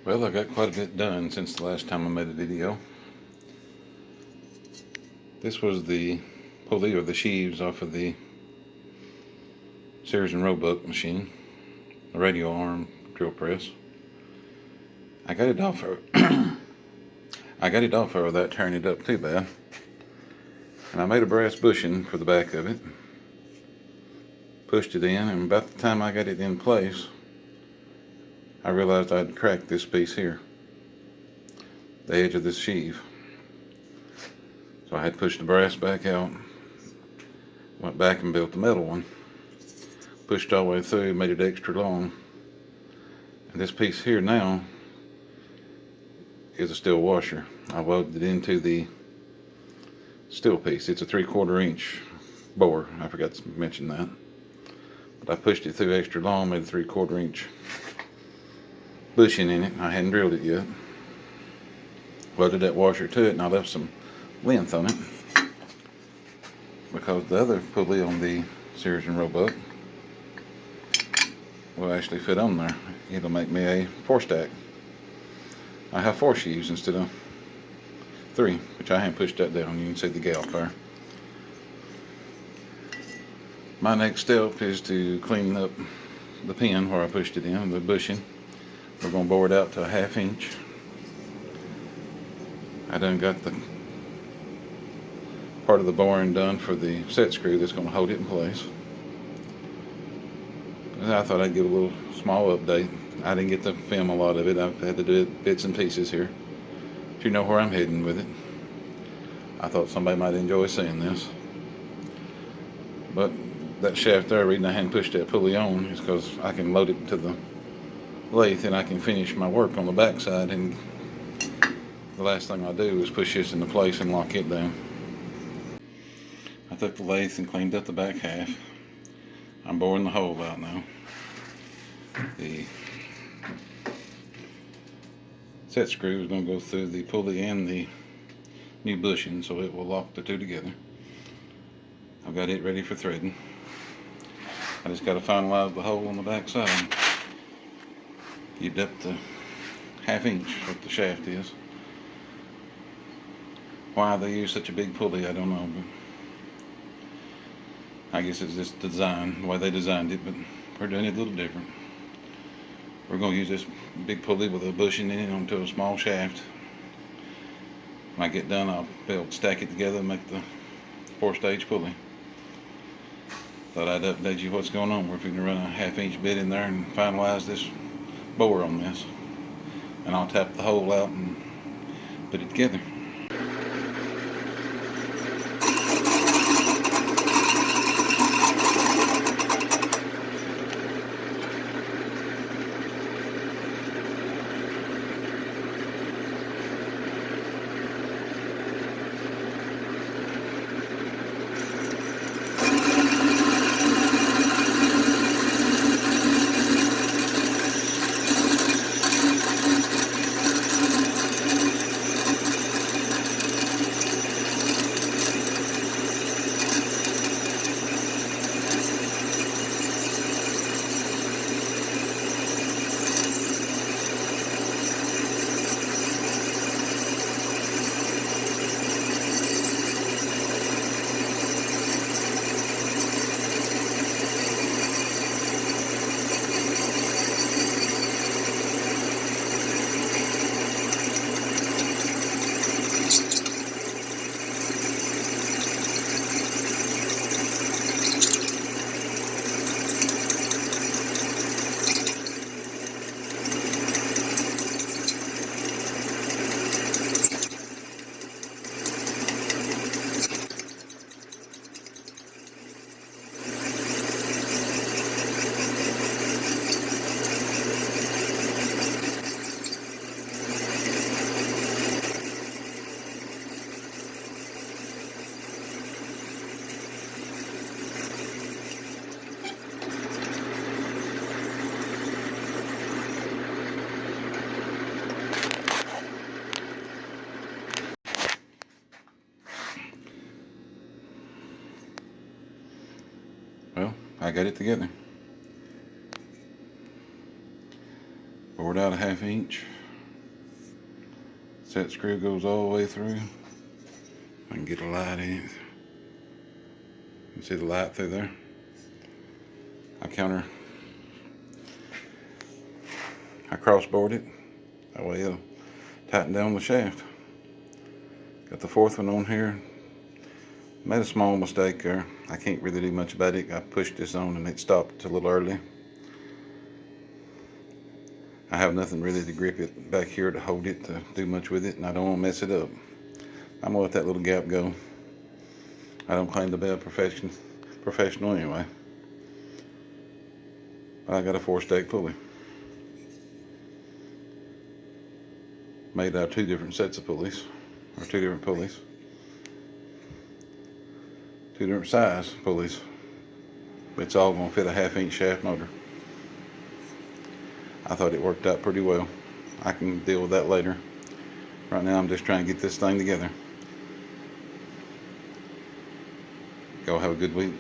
Well, I got quite a bit done since the last time I made a video. This was the pulley or the sheaves off of the Sears and Roebuck machine, the radial arm drill press. I got it off without tearing it up too bad. And I made a brass bushing for the back of it. Pushed it in, and about the time I got it in place, I realized I'd cracked this piece here, the edge of this sheave. So I had pushed the brass back out, went back and built the metal one, pushed all the way through, made it extra long. And this piece here now is a steel washer. I welded it into the steel piece. It's a 3/4 inch bore. I forgot to mention that. But I pushed it through extra long, made a 3/4 inch bushing in it. I hadn't drilled it yet. Welded that washer to it, and I left some length on it because the other pulley on the Sears and Roebuck will actually fit on there. It'll make me a 4-stack. I have 4 sheaves instead of 3, which I haven't pushed that down. You can see the gap there. My next step is to clean up the pin where I pushed it in, the bushing. We're going to bore it out to a 1/2 inch. I done got the part of the boring done for the set screw that's going to hold it in place. I thought I'd give a little small update. I didn't get to film a lot of it. I've had to do it bits and pieces here. But you know where I'm heading with it. I thought somebody might enjoy seeing this. But that shaft there, the reason I hadn't pushed that pulley on is because I can load it to the lathe and I can finish my work on the back side, and the last thing I do is push this into place and lock it down. I took the lathe and cleaned up the back half. I'm boring the hole out now. The set screw is going to go through the pulley and the new bushing, so it will lock the two together. I've got it ready for threading. I just got to finalize the hole on the back side. You'd up to 1/2 inch what the shaft is. Why they use such a big pulley, I don't know, but I guess it's just design, the way they designed it, but we're doing it a little different. We're going to use this big pulley with a bushing in it onto a small shaft. When I get done, I'll be able to stack it together and make the 4-stage pulley. Thought I'd update you what's going on. We're going to run a 1/2 inch bit in there and finalize this bore on this. And I'll tap the hole out and put it together. Well, I got it together. Bored out a 1/2 inch. So that screw goes all the way through. I can get a light in it. You can see the light through there. I crossboard it. That way it'll tighten down the shaft. Got the fourth one on here. Made a small mistake there. I can't really do much about it. I pushed this on and it stopped a little early. I have nothing really to grip it back here to hold it to do much with it, and I don't want to mess it up. I'm gonna let that little gap go. I don't claim to be a professional anyway. I got a 4-stake pulley. Made out of 2 different sets of pulleys, or 2 different pulleys. 2 different size pulleys. It's all gonna fit a 1/2-inch shaft motor. I thought it worked out pretty well. I can deal with that later. Right now I'm just trying to get this thing together. Y'all have a good week.